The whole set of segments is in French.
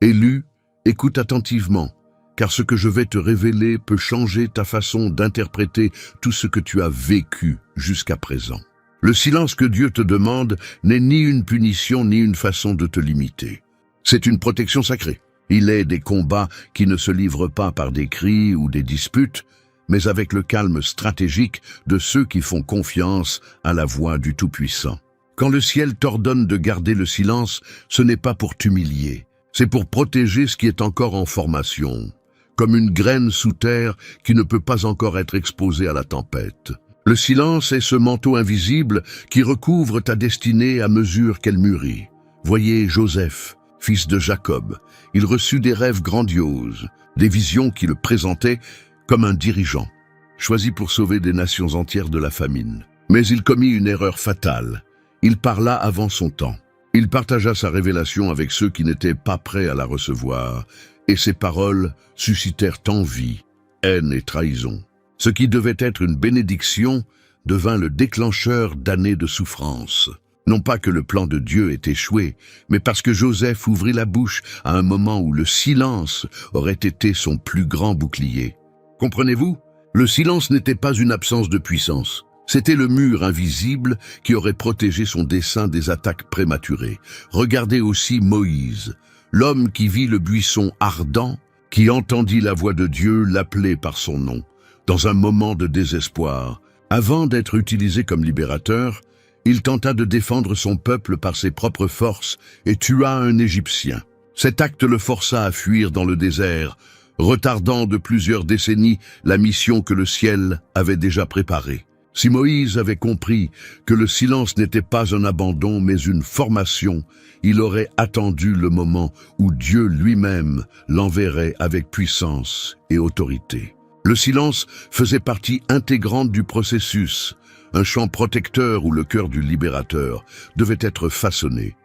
Élu, écoute attentivement, car ce que je vais te révéler peut changer ta façon d'interpréter tout ce que tu as vécu jusqu'à présent. Le silence que Dieu te demande n'est ni une punition ni une façon de te limiter. C'est une protection sacrée. Il est des combats qui ne se livrent pas par des cris ou des disputes, mais avec le calme stratégique de ceux qui font confiance à la voix du Tout-Puissant. Quand le ciel t'ordonne de garder le silence, ce n'est pas pour t'humilier, c'est pour protéger ce qui est encore en formation, comme une graine sous terre qui ne peut pas encore être exposée à la tempête. Le silence est ce manteau invisible qui recouvre ta destinée à mesure qu'elle mûrit. Voyez Joseph, fils de Jacob, il reçut des rêves grandioses, des visions qui le présentaient comme un dirigeant, choisi pour sauver des nations entières de la famine. Mais il commit une erreur fatale. Il parla avant son temps. Il partagea sa révélation avec ceux qui n'étaient pas prêts à la recevoir, et ses paroles suscitèrent envie, haine et trahison. Ce qui devait être une bénédiction devint le déclencheur d'années de souffrance. Non pas que le plan de Dieu ait échoué, mais parce que Joseph ouvrit la bouche à un moment où le silence aurait été son plus grand bouclier. Comprenez-vous? Le silence n'était pas une absence de puissance. C'était le mur invisible qui aurait protégé son dessein des attaques prématurées. Regardez aussi Moïse, l'homme qui vit le buisson ardent, qui entendit la voix de Dieu l'appeler par son nom. Dans un moment de désespoir, avant d'être utilisé comme libérateur, il tenta de défendre son peuple par ses propres forces et tua un Égyptien. Cet acte le força à fuir dans le désert, retardant de plusieurs décennies la mission que le ciel avait déjà préparée. Si Moïse avait compris que le silence n'était pas un abandon mais une formation, il aurait attendu le moment où Dieu lui-même l'enverrait avec puissance et autorité. Le silence faisait partie intégrante du processus, un champ protecteur où le cœur du libérateur devait être façonné.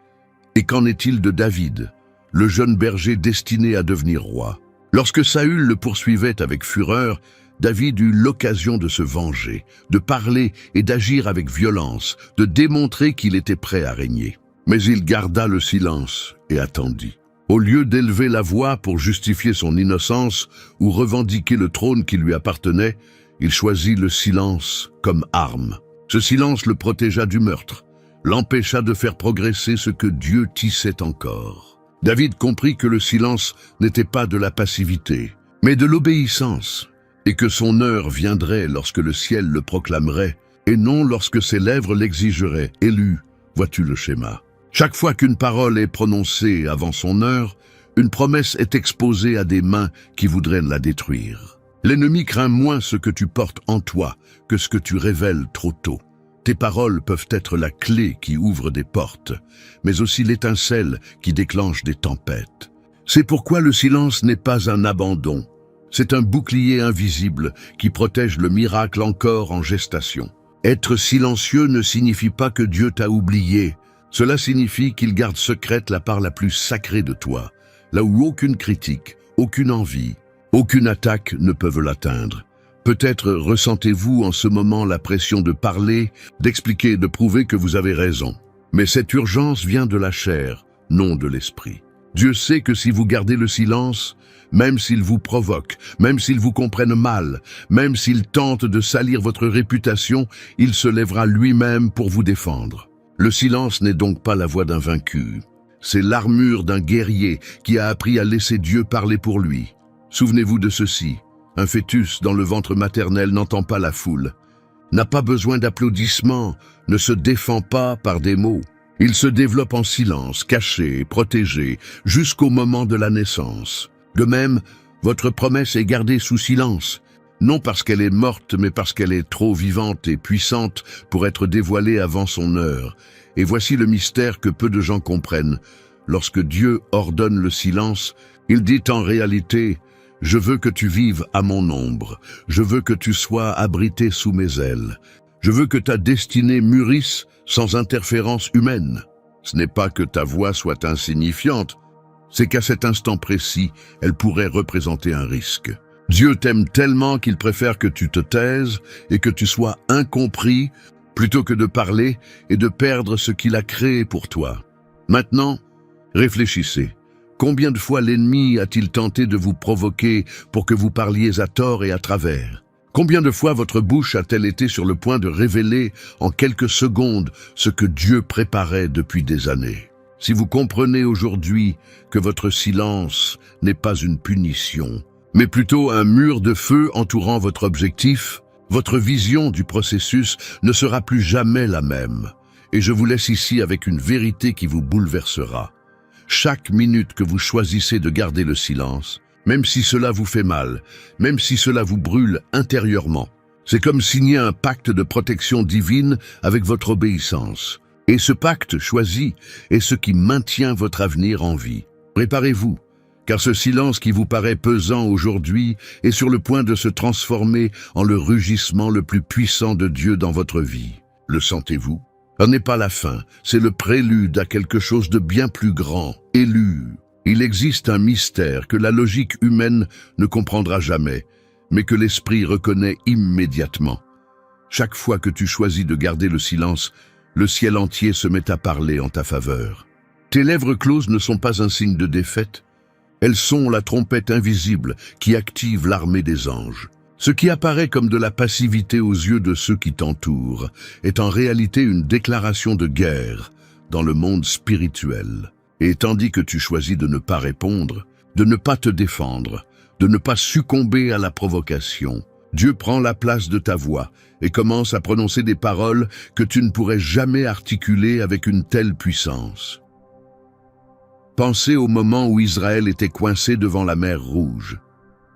Et qu'en est-il de David, le jeune berger destiné à devenir roi? Lorsque Saül le poursuivait avec fureur, David eut l'occasion de se venger, de parler et d'agir avec violence, de démontrer qu'il était prêt à régner. Mais il garda le silence et attendit. Au lieu d'élever la voix pour justifier son innocence ou revendiquer le trône qui lui appartenait, il choisit le silence comme arme. Ce silence le protégea du meurtre, l'empêcha de faire progresser ce que Dieu tissait encore. David comprit que le silence n'était pas de la passivité, mais de l'obéissance, et que son heure viendrait lorsque le ciel le proclamerait, et non lorsque ses lèvres l'exigeraient. Élu, vois-tu le schéma? Chaque fois qu'une parole est prononcée avant son heure, une promesse est exposée à des mains qui voudraient la détruire. L'ennemi craint moins ce que tu portes en toi que ce que tu révèles trop tôt. Tes paroles peuvent être la clé qui ouvre des portes, mais aussi l'étincelle qui déclenche des tempêtes. C'est pourquoi le silence n'est pas un abandon. C'est un bouclier invisible qui protège le miracle encore en gestation. Être silencieux ne signifie pas que Dieu t'a oublié. Cela signifie qu'il garde secrète la part la plus sacrée de toi, là où aucune critique, aucune envie, aucune attaque ne peuvent l'atteindre. Peut-être ressentez-vous en ce moment la pression de parler, d'expliquer et de prouver que vous avez raison. Mais cette urgence vient de la chair, non de l'esprit. Dieu sait que si vous gardez le silence, même s'il vous provoque, même s'il vous comprenne mal, même s'il tente de salir votre réputation, il se lèvera lui-même pour vous défendre. Le silence n'est donc pas la voix d'un vaincu. C'est l'armure d'un guerrier qui a appris à laisser Dieu parler pour lui. Souvenez-vous de ceci. Un fœtus dans le ventre maternel n'entend pas la foule, n'a pas besoin d'applaudissements, ne se défend pas par des mots. Il se développe en silence, caché, protégé, jusqu'au moment de la naissance. De même, votre promesse est gardée sous silence, non parce qu'elle est morte, mais parce qu'elle est trop vivante et puissante pour être dévoilée avant son heure. Et voici le mystère que peu de gens comprennent. Lorsque Dieu ordonne le silence, il dit en réalité: « Je veux que tu vives à mon ombre, je veux que tu sois abrité sous mes ailes, je veux que ta destinée mûrisse sans interférence humaine. » Ce n'est pas que ta voix soit insignifiante, c'est qu'à cet instant précis, elle pourrait représenter un risque. Dieu t'aime tellement qu'il préfère que tu te taises et que tu sois incompris plutôt que de parler et de perdre ce qu'il a créé pour toi. Maintenant, réfléchissez. Combien de fois l'ennemi a-t-il tenté de vous provoquer pour que vous parliez à tort et à travers? Combien de fois votre bouche a-t-elle été sur le point de révéler en quelques secondes ce que Dieu préparait depuis des années? Si vous comprenez aujourd'hui que votre silence n'est pas une punition, mais plutôt un mur de feu entourant votre objectif, votre vision du processus ne sera plus jamais la même. Et je vous laisse ici avec une vérité qui vous bouleversera. Chaque minute que vous choisissez de garder le silence, même si cela vous fait mal, même si cela vous brûle intérieurement, c'est comme signer un pacte de protection divine avec votre obéissance. Et ce pacte choisi est ce qui maintient votre avenir en vie. Préparez-vous, car ce silence qui vous paraît pesant aujourd'hui est sur le point de se transformer en le rugissement le plus puissant de Dieu dans votre vie. Le sentez-vous? Ce n'est pas la fin, c'est le prélude à quelque chose de bien plus grand, élu. Il existe un mystère que la logique humaine ne comprendra jamais, mais que l'esprit reconnaît immédiatement. Chaque fois que tu choisis de garder le silence, le ciel entier se met à parler en ta faveur. Tes lèvres closes ne sont pas un signe de défaite. Elles sont la trompette invisible qui active l'armée des anges. Ce qui apparaît comme de la passivité aux yeux de ceux qui t'entourent est en réalité une déclaration de guerre dans le monde spirituel. Et tandis que tu choisis de ne pas répondre, de ne pas te défendre, de ne pas succomber à la provocation, Dieu prend la place de ta voix et commence à prononcer des paroles que tu ne pourrais jamais articuler avec une telle puissance. Pensez au moment où Israël était coincé devant la mer Rouge.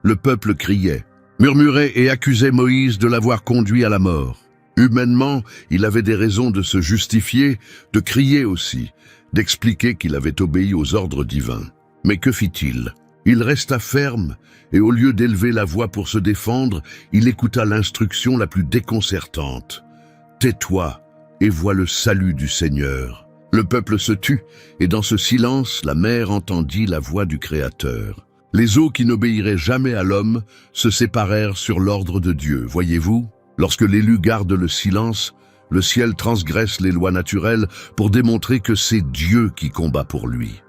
Le peuple criait, murmurait et accusait Moïse de l'avoir conduit à la mort. Humainement, il avait des raisons de se justifier, de crier aussi, d'expliquer qu'il avait obéi aux ordres divins. Mais que fit-il? Il resta ferme, et au lieu d'élever la voix pour se défendre, il écouta l'instruction la plus déconcertante. « Tais-toi et vois le salut du Seigneur. » Le peuple se tut, et dans ce silence, la mer entendit la voix du Créateur. Les eaux qui n'obéiraient jamais à l'homme se séparèrent sur l'ordre de Dieu. Voyez-vous, lorsque l'élu garde le silence, le ciel transgresse les lois naturelles pour démontrer que c'est Dieu qui combat pour lui.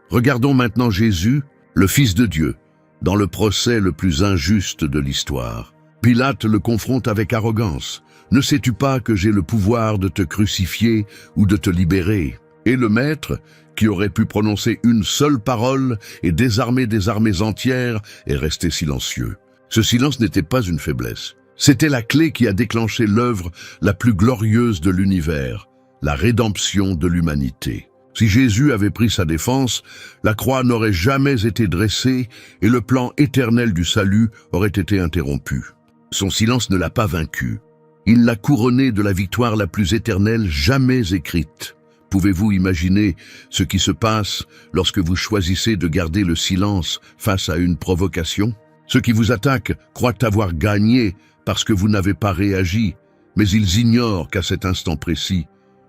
Regardons maintenant Jésus, le Fils de Dieu, dans le procès le plus injuste de l'histoire. Pilate le confronte avec arrogance. « Ne sais-tu pas que j'ai le pouvoir de te crucifier ou de te libérer ?» Et le Maître, qui aurait pu prononcer une seule parole et désarmer des armées entières, est resté silencieux. Ce silence n'était pas une faiblesse. C'était la clé qui a déclenché l'œuvre la plus glorieuse de l'univers, la rédemption de l'humanité. Si Jésus avait pris sa défense, la croix n'aurait jamais été dressée et le plan éternel du salut aurait été interrompu. Son silence ne l'a pas vaincu. Il l'a couronné de la victoire la plus éternelle jamais écrite. Pouvez-vous imaginer ce qui se passe lorsque vous choisissez de garder le silence face à une provocation? Ceux qui vous attaquent croient avoir gagné parce que vous n'avez pas réagi, mais ils ignorent qu'à cet instant précis,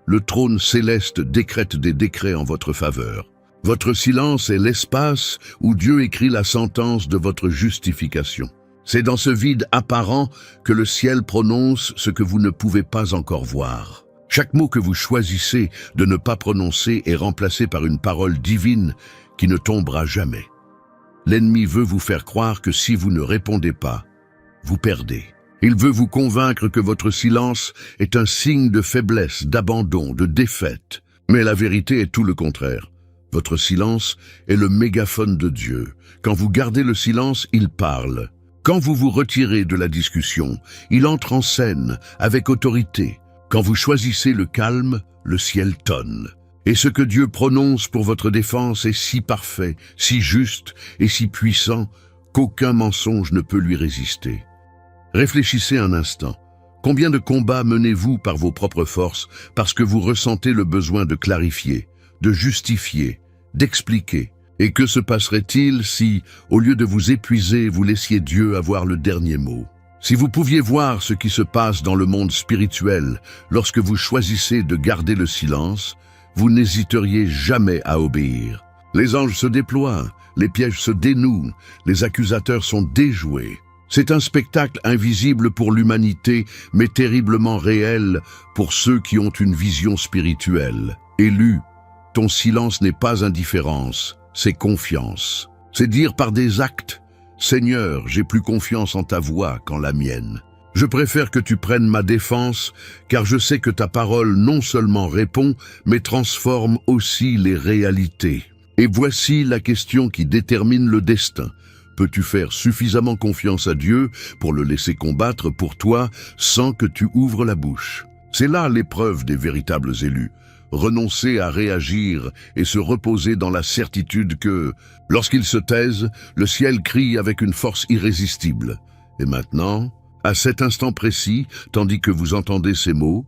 le trône céleste décrète des décrets en votre faveur. Votre silence est l'espace où Dieu écrit la sentence de votre justification. C'est dans ce vide apparent que le ciel prononce ce que vous ne pouvez pas encore voir. Chaque mot que vous choisissez de ne pas prononcer est remplacé par une parole divine qui ne tombera jamais. L'ennemi veut vous faire croire que si vous ne répondez pas, vous perdez. Il veut vous convaincre que votre silence est un signe de faiblesse, d'abandon, de défaite. Mais la vérité est tout le contraire. Votre silence est le mégaphone de Dieu. Quand vous gardez le silence, il parle. Quand vous vous retirez de la discussion, il entre en scène avec autorité. Quand vous choisissez le calme, le ciel tonne. Et ce que Dieu prononce pour votre défense est si parfait, si juste et si puissant qu'aucun mensonge ne peut lui résister. Réfléchissez un instant. Combien de combats menez-vous par vos propres forces parce que vous ressentez le besoin de clarifier, de justifier, d'expliquer? Et que se passerait-il si, au lieu de vous épuiser, vous laissiez Dieu avoir le dernier mot? Si vous pouviez voir ce qui se passe dans le monde spirituel lorsque vous choisissez de garder le silence, vous n'hésiteriez jamais à obéir. Les anges se déploient, les pièges se dénouent, les accusateurs sont déjoués. C'est un spectacle invisible pour l'humanité, mais terriblement réel pour ceux qui ont une vision spirituelle. Élu, ton silence n'est pas indifférence, c'est confiance. C'est dire par des actes, « Seigneur, j'ai plus confiance en ta voix qu'en la mienne. Je préfère que tu prennes ma défense, car je sais que ta parole non seulement répond, mais transforme aussi les réalités. » Et voici la question qui détermine le destin. Peux-tu faire suffisamment confiance à Dieu pour le laisser combattre pour toi sans que tu ouvres la bouche? C'est là l'épreuve des véritables élus. Renoncer à réagir et se reposer dans la certitude que, lorsqu'ils se taisent, le ciel crie avec une force irrésistible. Et maintenant, à cet instant précis, tandis que vous entendez ces mots,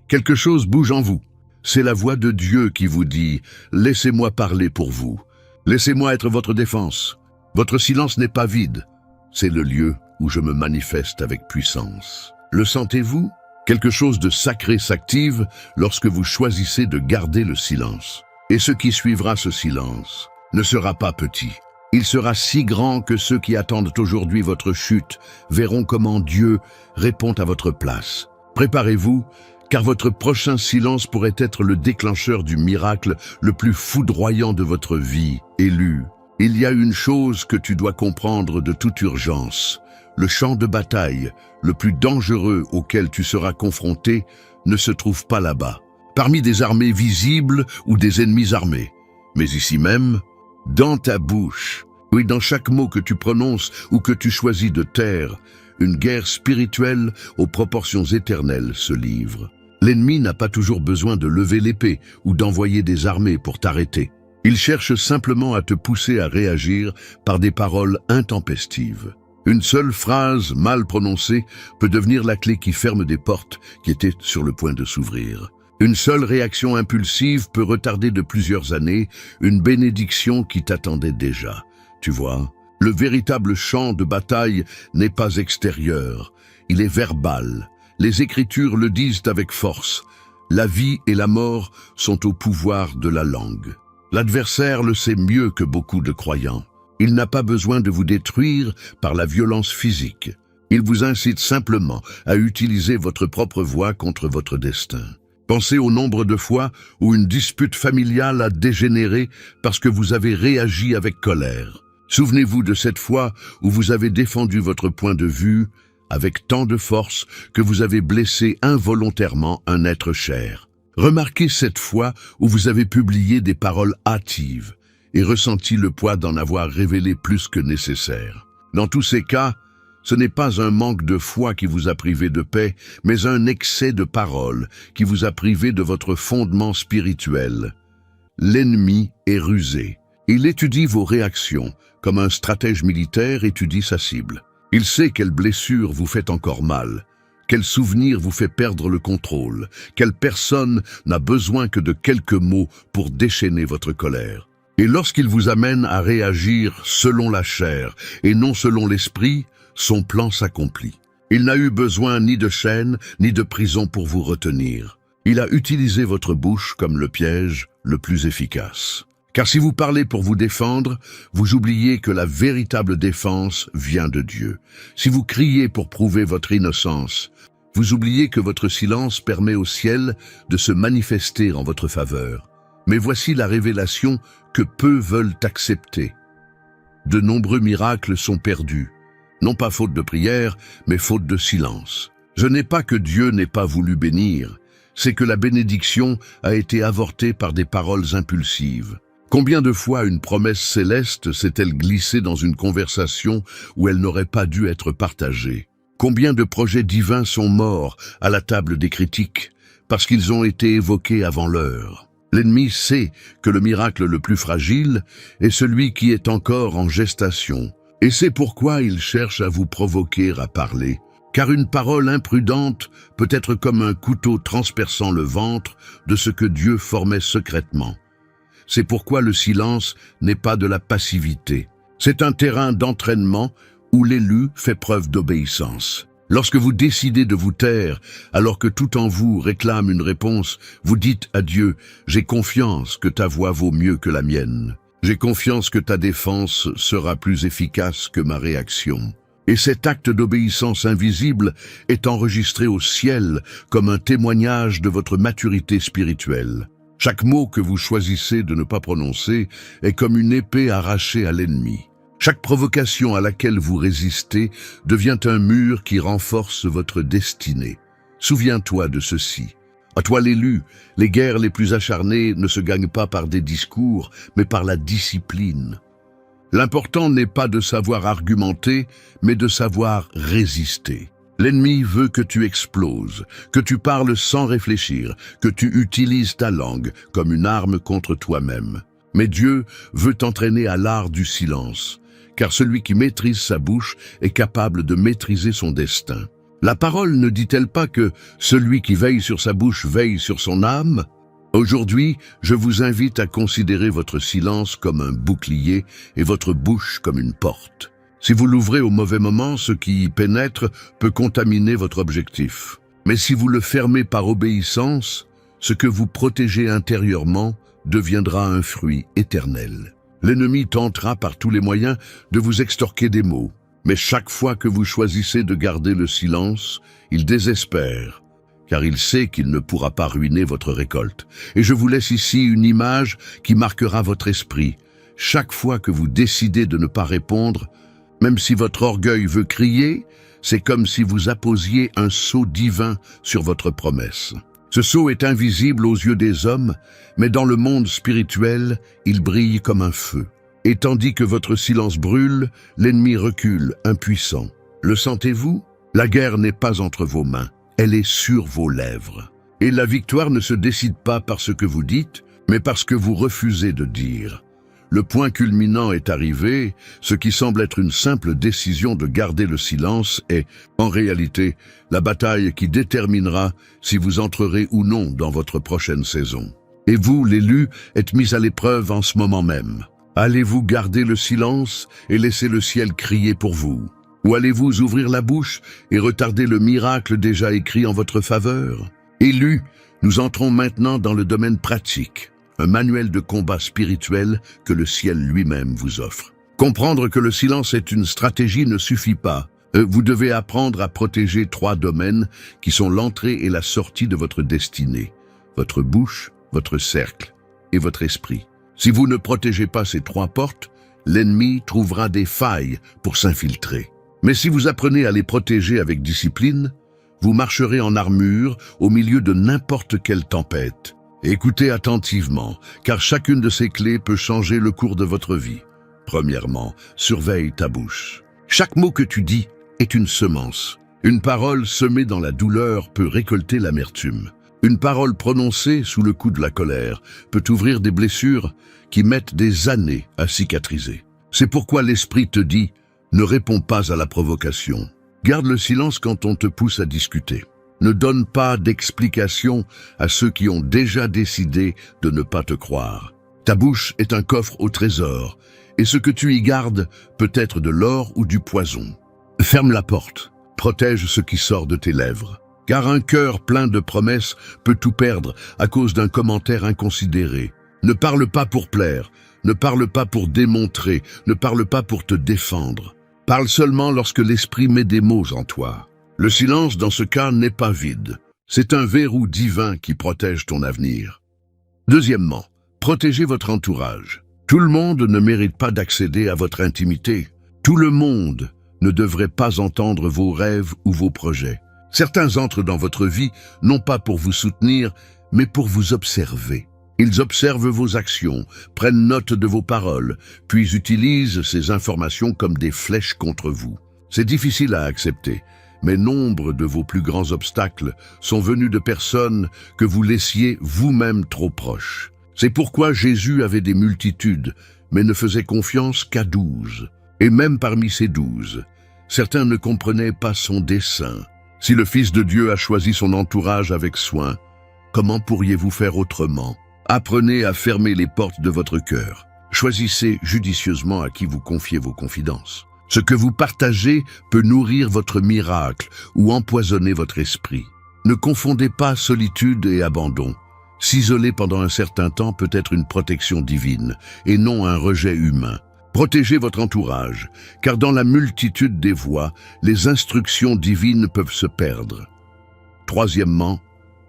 quelque chose bouge en vous. C'est la voix de Dieu qui vous dit « Laissez-moi parler pour vous. Laissez-moi être votre défense. Votre silence n'est pas vide. C'est le lieu où je me manifeste avec puissance. » Le sentez-vous? Quelque chose de sacré s'active lorsque vous choisissez de garder le silence. Et ce qui suivra ce silence ne sera pas petit. Il sera si grand que ceux qui attendent aujourd'hui votre chute verront comment Dieu répond à votre place. Préparez-vous, car votre prochain silence pourrait être le déclencheur du miracle le plus foudroyant de votre vie, élu. Il y a une chose que tu dois comprendre de toute urgence. Le champ de bataille, le plus dangereux auquel tu seras confronté, ne se trouve pas là-bas, parmi des armées visibles ou des ennemis armés, mais ici même, dans ta bouche. Oui, dans chaque mot que tu prononces ou que tu choisis de taire, une guerre spirituelle aux proportions éternelles se livre. L'ennemi n'a pas toujours besoin de lever l'épée ou d'envoyer des armées pour t'arrêter. Il cherche simplement à te pousser à réagir par des paroles intempestives. Une seule phrase mal prononcée peut devenir la clé qui ferme des portes qui étaient sur le point de s'ouvrir. Une seule réaction impulsive peut retarder de plusieurs années une bénédiction qui t'attendait déjà. Tu vois, le véritable champ de bataille n'est pas extérieur, il est verbal. Les Écritures le disent avec force. La vie et la mort sont au pouvoir de la langue. L'adversaire le sait mieux que beaucoup de croyants. Il n'a pas besoin de vous détruire par la violence physique. Il vous incite simplement à utiliser votre propre voix contre votre destin. Pensez au nombre de fois où une dispute familiale a dégénéré parce que vous avez réagi avec colère. Souvenez-vous de cette fois où vous avez défendu votre point de vue avec tant de force que vous avez blessé involontairement un être cher. Remarquez cette fois où vous avez publié des paroles hâtives et ressenti le poids d'en avoir révélé plus que nécessaire. Dans tous ces cas, ce n'est pas un manque de foi qui vous a privé de paix, mais un excès de parole qui vous a privé de votre fondement spirituel. L'ennemi est rusé. Il étudie vos réactions, comme un stratège militaire étudie sa cible. Il sait quelle blessure vous fait encore mal, quel souvenir vous fait perdre le contrôle, quelle personne n'a besoin que de quelques mots pour déchaîner votre colère. Et lorsqu'il vous amène à réagir selon la chair et non selon l'esprit, son plan s'accomplit. Il n'a eu besoin ni de chaînes ni de prison pour vous retenir. Il a utilisé votre bouche comme le piège le plus efficace. Car si vous parlez pour vous défendre, vous oubliez que la véritable défense vient de Dieu. Si vous criez pour prouver votre innocence, vous oubliez que votre silence permet au ciel de se manifester en votre faveur. Mais voici la révélation que peu veulent accepter. De nombreux miracles sont perdus, non pas faute de prière, mais faute de silence. Ce n'est pas que Dieu n'ait pas voulu bénir, c'est que la bénédiction a été avortée par des paroles impulsives. Combien de fois une promesse céleste s'est-elle glissée dans une conversation où elle n'aurait pas dû être partagée? Combien de projets divins sont morts à la table des critiques parce qu'ils ont été évoqués avant l'heure? L'ennemi sait que le miracle le plus fragile est celui qui est encore en gestation. Et c'est pourquoi il cherche à vous provoquer à parler. Car une parole imprudente peut être comme un couteau transperçant le ventre de ce que Dieu formait secrètement. C'est pourquoi le silence n'est pas de la passivité. C'est un terrain d'entraînement où l'élu fait preuve d'obéissance. Lorsque vous décidez de vous taire, alors que tout en vous réclame une réponse, vous dites à Dieu « J'ai confiance que ta voix vaut mieux que la mienne. J'ai confiance que ta défense sera plus efficace que ma réaction. » Et cet acte d'obéissance invisible est enregistré au ciel comme un témoignage de votre maturité spirituelle. Chaque mot que vous choisissez de ne pas prononcer est comme une épée arrachée à l'ennemi. Chaque provocation à laquelle vous résistez devient un mur qui renforce votre destinée. Souviens-toi de ceci. À toi l'élu, les guerres les plus acharnées ne se gagnent pas par des discours, mais par la discipline. L'important n'est pas de savoir argumenter, mais de savoir résister. L'ennemi veut que tu exploses, que tu parles sans réfléchir, que tu utilises ta langue comme une arme contre toi-même. Mais Dieu veut t'entraîner à l'art du silence, car celui qui maîtrise sa bouche est capable de maîtriser son destin. La parole ne dit-elle pas que celui qui veille sur sa bouche veille sur son âme ? Aujourd'hui, je vous invite à considérer votre silence comme un bouclier et votre bouche comme une porte. Si vous l'ouvrez au mauvais moment, ce qui y pénètre peut contaminer votre objectif. Mais si vous le fermez par obéissance, ce que vous protégez intérieurement deviendra un fruit éternel. L'ennemi tentera par tous les moyens de vous extorquer des mots. Mais chaque fois que vous choisissez de garder le silence, il désespère, car il sait qu'il ne pourra pas ruiner votre récolte. Et je vous laisse ici une image qui marquera votre esprit. Chaque fois que vous décidez de ne pas répondre, même si votre orgueil veut crier, c'est comme si vous apposiez un sceau divin sur votre promesse. Ce sceau est invisible aux yeux des hommes, mais dans le monde spirituel, il brille comme un feu. Et tandis que votre silence brûle, l'ennemi recule, impuissant. Le sentez-vous? La guerre n'est pas entre vos mains, elle est sur vos lèvres. Et la victoire ne se décide pas par ce que vous dites, mais par ce que vous refusez de dire. Le point culminant est arrivé, ce qui semble être une simple décision de garder le silence est, en réalité, la bataille qui déterminera si vous entrerez ou non dans votre prochaine saison. Et vous, l'élu, êtes mis à l'épreuve en ce moment même. Allez-vous garder le silence et laisser le ciel crier pour vous? Ou allez-vous ouvrir la bouche et retarder le miracle déjà écrit en votre faveur? Élus, nous entrons maintenant dans le domaine pratique, un manuel de combat spirituel que le ciel lui-même vous offre. Comprendre que le silence est une stratégie ne suffit pas. Vous devez apprendre à protéger 3 domaines qui sont l'entrée et la sortie de votre destinée. Votre bouche, votre cercle et votre esprit. Si vous ne protégez pas ces 3 portes, l'ennemi trouvera des failles pour s'infiltrer. Mais si vous apprenez à les protéger avec discipline, vous marcherez en armure au milieu de n'importe quelle tempête. Écoutez attentivement, car chacune de ces clés peut changer le cours de votre vie. Premièrement, surveille ta bouche. Chaque mot que tu dis est une semence. Une parole semée dans la douleur peut récolter l'amertume. Une parole prononcée sous le coup de la colère peut ouvrir des blessures qui mettent des années à cicatriser. C'est pourquoi l'esprit te dit « Ne réponds pas à la provocation ». Garde le silence quand on te pousse à discuter. Ne donne pas d'explication à ceux qui ont déjà décidé de ne pas te croire. Ta bouche est un coffre au trésor, et ce que tu y gardes peut être de l'or ou du poison. Ferme la porte, protège ce qui sort de tes lèvres. Car un cœur plein de promesses peut tout perdre à cause d'un commentaire inconsidéré. Ne parle pas pour plaire, ne parle pas pour démontrer, ne parle pas pour te défendre. Parle seulement lorsque l'esprit met des mots en toi. Le silence, dans ce cas, n'est pas vide. C'est un verrou divin qui protège ton avenir. Deuxièmement, protégez votre entourage. Tout le monde ne mérite pas d'accéder à votre intimité. Tout le monde ne devrait pas entendre vos rêves ou vos projets. Certains entrent dans votre vie, non pas pour vous soutenir, mais pour vous observer. Ils observent vos actions, prennent note de vos paroles, puis utilisent ces informations comme des flèches contre vous. C'est difficile à accepter, mais nombre de vos plus grands obstacles sont venus de personnes que vous laissiez vous-même trop proches. C'est pourquoi Jésus avait des multitudes, mais ne faisait confiance qu'à 12. Et même parmi ces 12, certains ne comprenaient pas son dessein. Si le Fils de Dieu a choisi son entourage avec soin, comment pourriez-vous faire autrement? Apprenez à fermer les portes de votre cœur. Choisissez judicieusement à qui vous confiez vos confidences. Ce que vous partagez peut nourrir votre miracle ou empoisonner votre esprit. Ne confondez pas solitude et abandon. S'isoler pendant un certain temps peut être une protection divine et non un rejet humain. Protégez votre entourage, car dans la multitude des voies, les instructions divines peuvent se perdre. Troisièmement,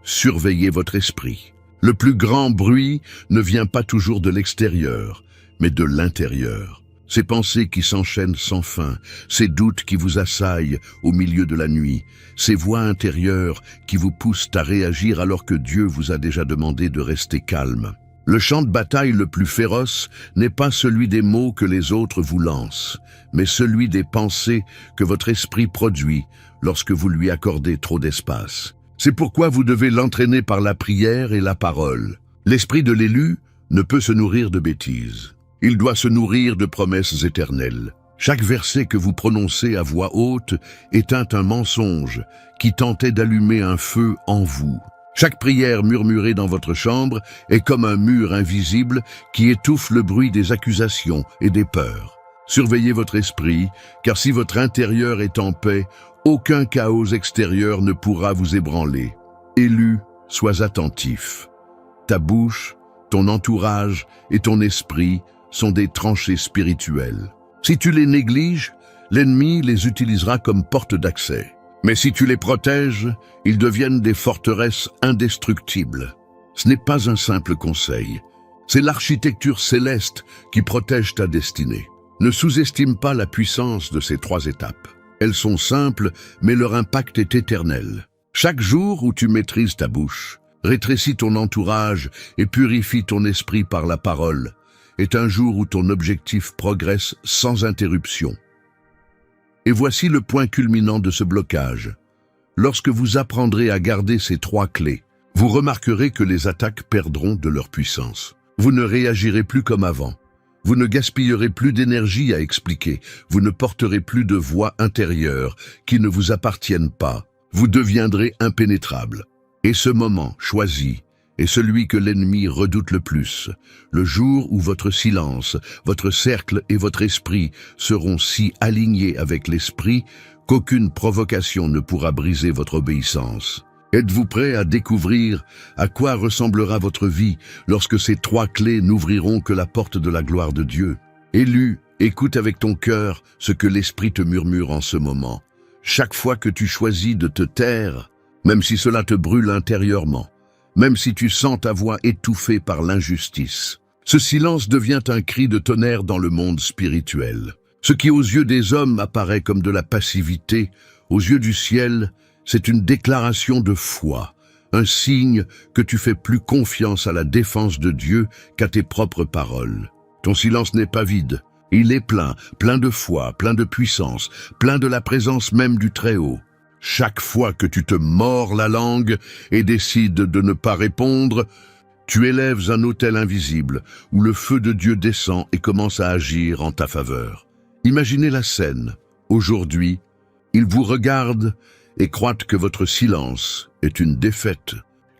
surveillez votre esprit. Le plus grand bruit ne vient pas toujours de l'extérieur, mais de l'intérieur. Ces pensées qui s'enchaînent sans fin, ces doutes qui vous assaillent au milieu de la nuit, ces voix intérieures qui vous poussent à réagir alors que Dieu vous a déjà demandé de rester calme. Le champ de bataille le plus féroce n'est pas celui des mots que les autres vous lancent, mais celui des pensées que votre esprit produit lorsque vous lui accordez trop d'espace. C'est pourquoi vous devez l'entraîner par la prière et la parole. L'esprit de l'élu ne peut se nourrir de bêtises. Il doit se nourrir de promesses éternelles. Chaque verset que vous prononcez à voix haute éteint un mensonge qui tentait d'allumer un feu en vous. Chaque prière murmurée dans votre chambre est comme un mur invisible qui étouffe le bruit des accusations et des peurs. Surveillez votre esprit, car si votre intérieur est en paix, aucun chaos extérieur ne pourra vous ébranler. Élu, sois attentif. Ta bouche, ton entourage et ton esprit sont des tranchées spirituelles. Si tu les négliges, l'ennemi les utilisera comme porte d'accès. Mais si tu les protèges, ils deviennent des forteresses indestructibles. Ce n'est pas un simple conseil. C'est l'architecture céleste qui protège ta destinée. Ne sous-estime pas la puissance de ces 3 étapes. Elles sont simples, mais leur impact est éternel. Chaque jour où tu maîtrises ta bouche, rétrécis ton entourage et purifie ton esprit par la parole, est un jour où ton objectif progresse sans interruption. Et voici le point culminant de ce blocage. Lorsque vous apprendrez à garder ces 3 clés, vous remarquerez que les attaques perdront de leur puissance. Vous ne réagirez plus comme avant. Vous ne gaspillerez plus d'énergie à expliquer. Vous ne porterez plus de voix intérieure qui ne vous appartiennent pas. Vous deviendrez impénétrable. Et ce moment choisi est celui que l'ennemi redoute le plus. Le jour où votre silence, votre cercle et votre esprit seront si alignés avec l'esprit qu'aucune provocation ne pourra briser votre obéissance. Êtes-vous prêt à découvrir à quoi ressemblera votre vie lorsque ces 3 clés n'ouvriront que la porte de la gloire de Dieu? Élu, écoute avec ton cœur ce que l'Esprit te murmure en ce moment. Chaque fois que tu choisis de te taire, même si cela te brûle intérieurement, même si tu sens ta voix étouffée par l'injustice, ce silence devient un cri de tonnerre dans le monde spirituel. Ce qui aux yeux des hommes apparaît comme de la passivité, aux yeux du ciel, c'est une déclaration de foi, un signe que tu fais plus confiance à la défense de Dieu qu'à tes propres paroles. Ton silence n'est pas vide, il est plein, plein de foi, plein de puissance, plein de la présence même du Très-Haut. Chaque fois que tu te mords la langue et décides de ne pas répondre, tu élèves un autel invisible où le feu de Dieu descend et commence à agir en ta faveur. Imaginez la scène. Aujourd'hui, il vous regarde et croient que votre silence est une défaite,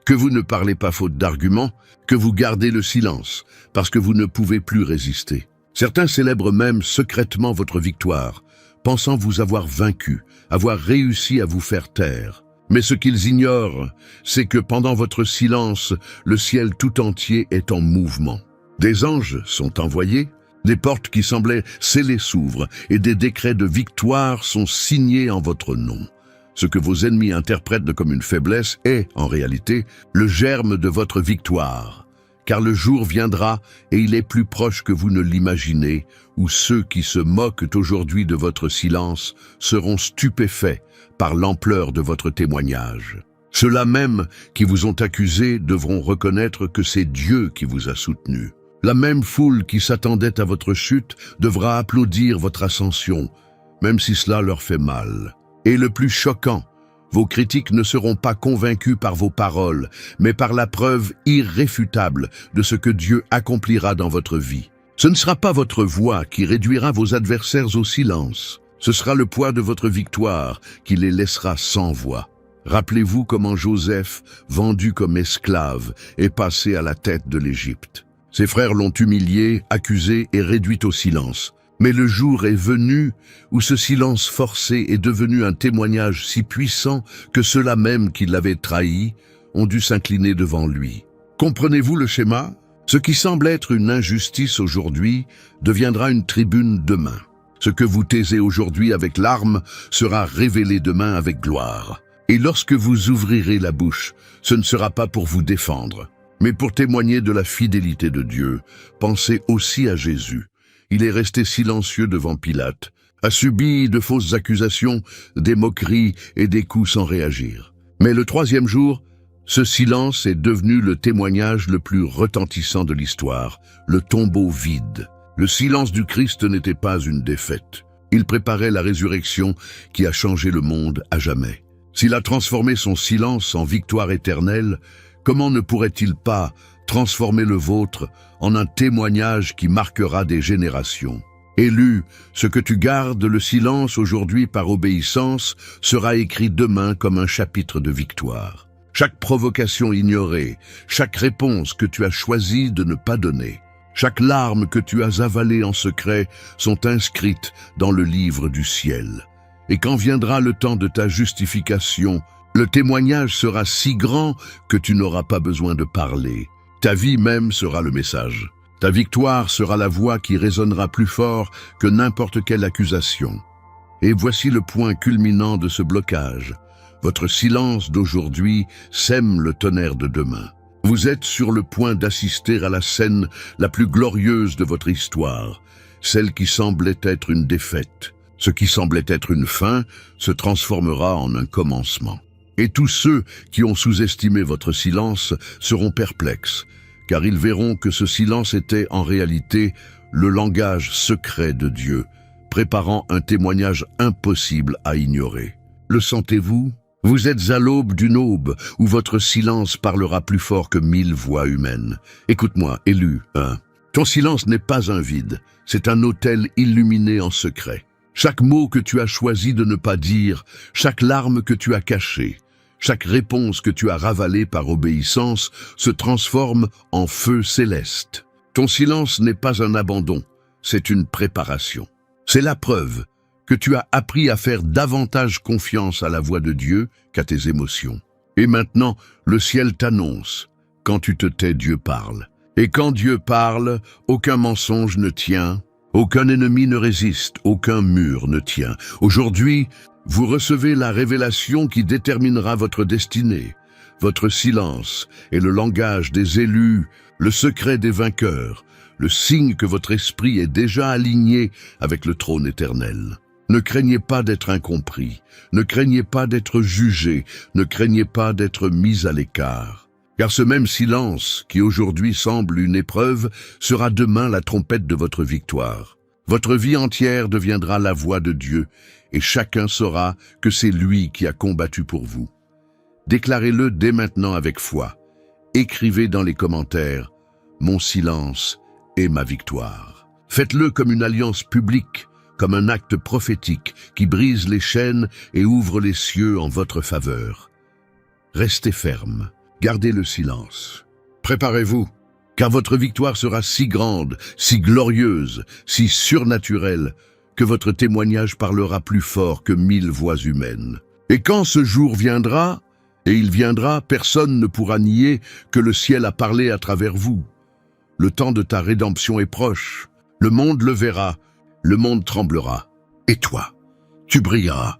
que vous ne parlez pas faute d'arguments, que vous gardez le silence parce que vous ne pouvez plus résister. Certains célèbrent même secrètement votre victoire, pensant vous avoir vaincu, avoir réussi à vous faire taire. Mais ce qu'ils ignorent, c'est que pendant votre silence, le ciel tout entier est en mouvement. Des anges sont envoyés, des portes qui semblaient scellées s'ouvrent et des décrets de victoire sont signés en votre nom. Ce que vos ennemis interprètent comme une faiblesse est, en réalité, le germe de votre victoire. Car le jour viendra, et il est plus proche que vous ne l'imaginez, où ceux qui se moquent aujourd'hui de votre silence seront stupéfaits par l'ampleur de votre témoignage. Ceux-là même qui vous ont accusé devront reconnaître que c'est Dieu qui vous a soutenu. La même foule qui s'attendait à votre chute devra applaudir votre ascension, même si cela leur fait mal. Et le plus choquant, vos critiques ne seront pas convaincus par vos paroles, mais par la preuve irréfutable de ce que Dieu accomplira dans votre vie. Ce ne sera pas votre voix qui réduira vos adversaires au silence. Ce sera le poids de votre victoire qui les laissera sans voix. Rappelez-vous comment Joseph, vendu comme esclave, est passé à la tête de l'Égypte. Ses frères l'ont humilié, accusé et réduit au silence. Mais le jour est venu où ce silence forcé est devenu un témoignage si puissant que ceux-là même qui l'avaient trahi ont dû s'incliner devant lui. Comprenez-vous le schéma? Ce qui semble être une injustice aujourd'hui deviendra une tribune demain. Ce que vous taisez aujourd'hui avec larmes sera révélé demain avec gloire. Et lorsque vous ouvrirez la bouche, ce ne sera pas pour vous défendre, Mais pour témoigner de la fidélité de Dieu, pensez aussi à Jésus. Il est resté silencieux devant Pilate, a subi de fausses accusations, des moqueries et des coups sans réagir. Mais le troisième jour, ce silence est devenu le témoignage le plus retentissant de l'histoire, le tombeau vide. Le silence du Christ n'était pas une défaite. Il préparait la résurrection qui a changé le monde à jamais. S'il a transformé son silence en victoire éternelle, comment ne pourrait-il pas transformer le vôtre en un témoignage qui marquera des générations? Élu, ce que tu gardes le silence aujourd'hui par obéissance sera écrit demain comme un chapitre de victoire. Chaque provocation ignorée, chaque réponse que tu as choisi de ne pas donner, chaque larme que tu as avalée en secret sont inscrites dans le livre du ciel. Et quand viendra le temps de ta justification, le témoignage sera si grand que tu n'auras pas besoin de parler. Ta vie même sera le message. Ta victoire sera la voix qui résonnera plus fort que n'importe quelle accusation. Et voici le point culminant de ce blocage. Votre silence d'aujourd'hui sème le tonnerre de demain. Vous êtes sur le point d'assister à la scène la plus glorieuse de votre histoire, celle qui semblait être une défaite. Ce qui semblait être une fin se transformera en un commencement. Et tous ceux qui ont sous-estimé votre silence seront perplexes, car ils verront que ce silence était en réalité le langage secret de Dieu, préparant un témoignage impossible à ignorer. Le sentez-vous? Vous êtes à l'aube d'une aube où votre silence parlera plus fort que 1000 voix humaines. Écoute-moi, élu 1. Ton silence n'est pas un vide, c'est un autel illuminé en secret. Chaque mot que tu as choisi de ne pas dire, chaque larme que tu as cachée, chaque réponse que tu as ravalée par obéissance se transforme en feu céleste. Ton silence n'est pas un abandon, c'est une préparation. C'est la preuve que tu as appris à faire davantage confiance à la voix de Dieu qu'à tes émotions. Et maintenant, le ciel t'annonce. Quand tu te tais, Dieu parle. Et quand Dieu parle, aucun mensonge ne tient, aucun ennemi ne résiste, aucun mur ne tient. Aujourd'hui, vous recevez la révélation qui déterminera votre destinée. Votre silence est le langage des élus, le secret des vainqueurs, le signe que votre esprit est déjà aligné avec le trône éternel. Ne craignez pas d'être incompris, ne craignez pas d'être jugé, ne craignez pas d'être mis à l'écart. Car ce même silence, qui aujourd'hui semble une épreuve, sera demain la trompette de votre victoire. Votre vie entière deviendra la voix de Dieu, et chacun saura que c'est lui qui a combattu pour vous. Déclarez-le dès maintenant avec foi. Écrivez dans les commentaires « Mon silence est ma victoire ». Faites-le comme une alliance publique, comme un acte prophétique qui brise les chaînes et ouvre les cieux en votre faveur. Restez ferme, gardez le silence. Préparez-vous, car votre victoire sera si grande, si glorieuse, si surnaturelle, que votre témoignage parlera plus fort que 1000 voix humaines. Et quand ce jour viendra, et il viendra, personne ne pourra nier que le ciel a parlé à travers vous. Le temps de ta rédemption est proche. Le monde le verra, le monde tremblera. Et toi, tu brilleras.